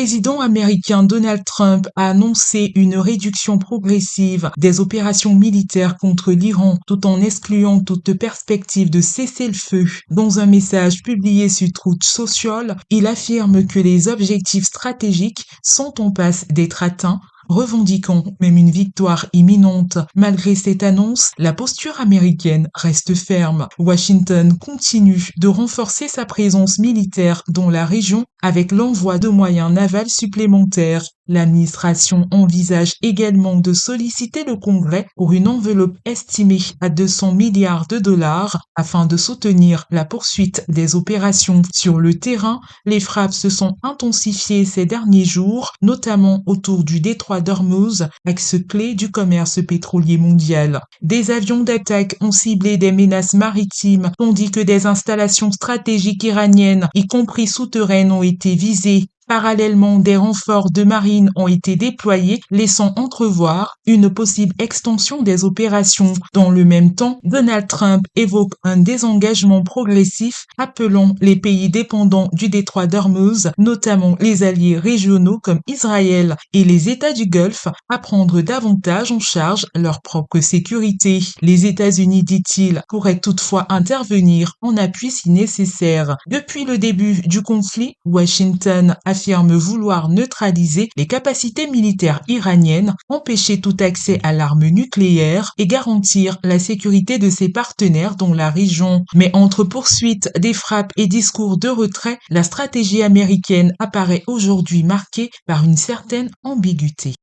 président américain Donald Trump a annoncé une réduction progressive des opérations militaires contre l'Iran tout en excluant toute perspective de cessez-le-feu. Dans un message publié sur Truth Social, il affirme que les objectifs stratégiques sont en passe d'être atteints, revendiquant même une victoire imminente. Malgré cette annonce, la posture américaine reste ferme. Washington continue de renforcer sa présence militaire dans la région avec l'envoi de moyens navals supplémentaires. L'administration envisage également de solliciter le Congrès pour une enveloppe estimée à 200 milliards de dollars afin de soutenir la poursuite des opérations. Sur le terrain, les frappes se sont intensifiées ces derniers jours, notamment autour du détroit d'Ormuz, axe clé du commerce pétrolier mondial. Des avions d'attaque ont ciblé des menaces maritimes, tandis que des installations stratégiques iraniennes, y compris souterraines, ont été visées. Parallèlement, des renforts de marine ont été déployés, laissant entrevoir une possible extension des opérations. Dans le même temps, Donald Trump évoque un désengagement progressif, appelant les pays dépendants du détroit d'Ormuz, notamment les alliés régionaux comme Israël et les États du Golfe, à prendre davantage en charge leur propre sécurité. Les États-Unis, dit-il, pourraient toutefois intervenir en appui si nécessaire. Depuis le début du conflit, Washington affirme vouloir neutraliser les capacités militaires iraniennes, empêcher tout accès à l'arme nucléaire et garantir la sécurité de ses partenaires dans la région. Mais entre poursuite des frappes et discours de retrait, la stratégie américaine apparaît aujourd'hui marquée par une certaine ambiguïté.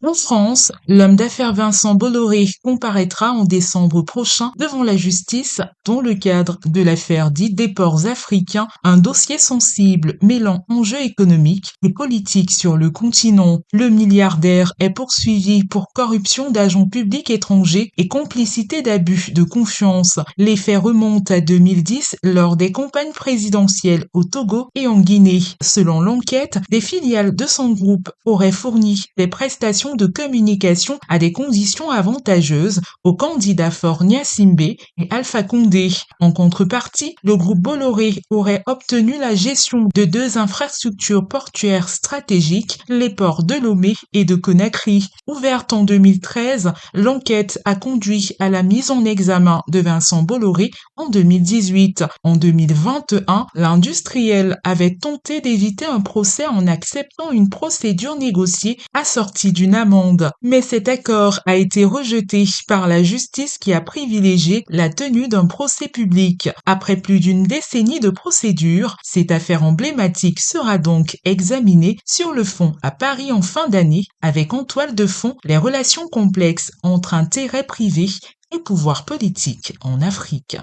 En France, l'homme d'affaires Vincent Bolloré comparaîtra en décembre prochain devant la justice dans le cadre de l'affaire dite des ports africains, un dossier sensible mêlant enjeux économiques et politiques sur le continent. Le milliardaire est poursuivi pour corruption d'agents publics étrangers et complicité d'abus de confiance. Les faits remontent à 2010 lors des campagnes présidentielles au Togo et en Guinée. Selon l'enquête, des filiales de son groupe auraient fourni des prestations de communication à des conditions avantageuses aux candidats forts Gnassingbé et Alpha Condé. En contrepartie, le groupe Bolloré aurait obtenu la gestion de 2 infrastructures portuaires stratégiques, les ports de Lomé et de Conakry. Ouverte en 2013, l'enquête a conduit à la mise en examen de Vincent Bolloré en 2018. En 2021, l'industriel avait tenté d'éviter un procès en acceptant une procédure négociée assortie d'une amende. Mais cet accord a été rejeté par la justice qui a privilégié la tenue d'un procès public. Après plus d'une décennie de procédure, cette affaire emblématique sera donc examinée sur le fond à Paris en fin d'année, avec en toile de fond les relations complexes entre intérêts privés et pouvoir politique en Afrique.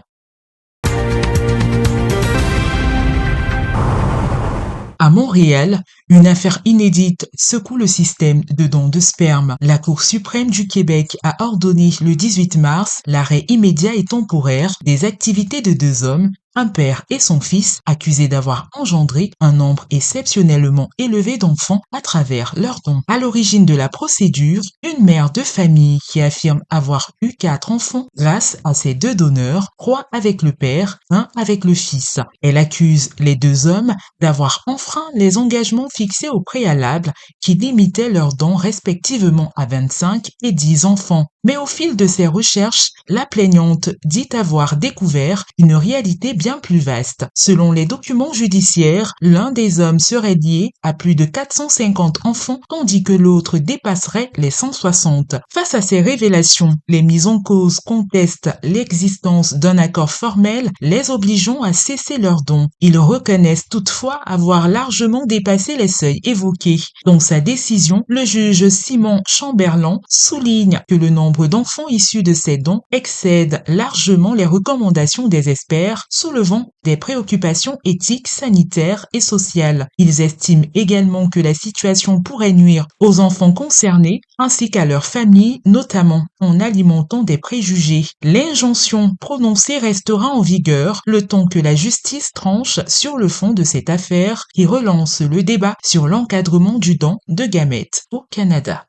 À Montréal, une affaire inédite secoue le système de dons de sperme. La Cour suprême du Québec a ordonné le 18 mars l'arrêt immédiat et temporaire des activités de 2 hommes, un père et son fils, accusés d'avoir engendré un nombre exceptionnellement élevé d'enfants à travers leurs dons. À l'origine de la procédure, une mère de famille qui affirme avoir eu 4 enfants grâce à ses 2 donneurs, 3 avec le père, 1 avec le fils. Elle accuse les 2 hommes d'avoir enfreint les engagements fixés au préalable qui limitaient leurs dons respectivement à 25 et 10 enfants. Mais au fil de ses recherches, la plaignante dit avoir découvert une réalité bien plus vaste. Selon les documents judiciaires, l'un des hommes serait lié à plus de 450 enfants, tandis que l'autre dépasserait les 160. Face à ces révélations, les mises en cause contestent l'existence d'un accord formel les obligeant à cesser leurs dons. Ils reconnaissent toutefois avoir largement dépassé les seuils évoqués. Dans sa décision, le juge Simon Chamberlain souligne que le nombre d'enfants issus de ces dons excède largement les recommandations des experts, soulevant des préoccupations éthiques, sanitaires et sociales. Ils estiment également que la situation pourrait nuire aux enfants concernés ainsi qu'à leurs familles, notamment en alimentant des préjugés. L'injonction prononcée restera en vigueur le temps que la justice tranche sur le fond de cette affaire qui relance le débat sur l'encadrement du don de gamètes au Canada.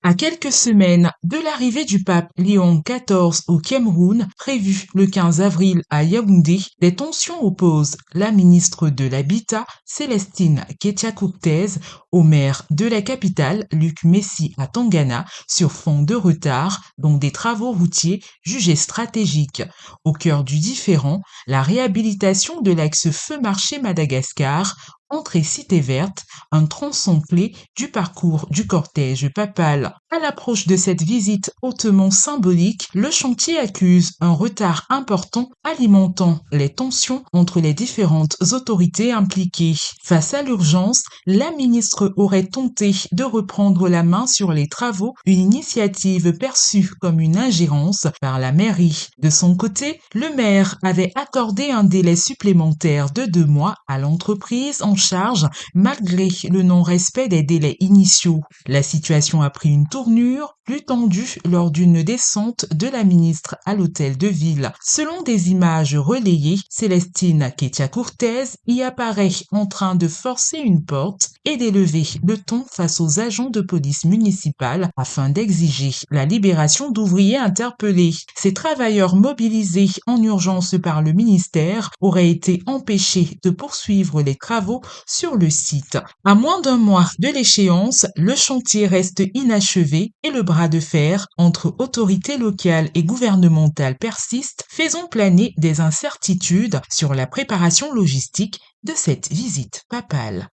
À quelques semaines de l'arrivée du pape Léon XIV au Cameroun, prévue le 15 avril à Yaoundé, des tensions opposent la ministre de l'Habitat, Célestine Ketia-Courtez, au maire de la capitale, Luc Messi à Tangana, sur fond de retard, dont des travaux routiers jugés stratégiques. Au cœur du différend, la réhabilitation de l'axe-feu marché Madagascar, entrée Cité Verte, un tronçon clé du parcours du cortège papal. À l'approche de cette visite hautement symbolique, le chantier accuse un retard important alimentant les tensions entre les différentes autorités impliquées. Face à l'urgence, la ministre aurait tenté de reprendre la main sur les travaux, une initiative perçue comme une ingérence par la mairie. De son côté, le maire avait accordé un délai supplémentaire de 2 mois à l'entreprise en charge malgré le non-respect des délais initiaux. La situation a pris une tournure plus tendue lors d'une descente de la ministre à l'hôtel de ville. Selon des images relayées, Célestine Ketia-Courtez y apparaît en train de forcer une porte et d'élever le ton face aux agents de police municipale afin d'exiger la libération d'ouvriers interpellés. Ces travailleurs mobilisés en urgence par le ministère auraient été empêchés de poursuivre les travaux sur le site. À moins d'un mois de l'échéance, le chantier reste inachevé et le bras de fer entre autorités locales et gouvernementales persiste, faisant planer des incertitudes sur la préparation logistique de cette visite papale.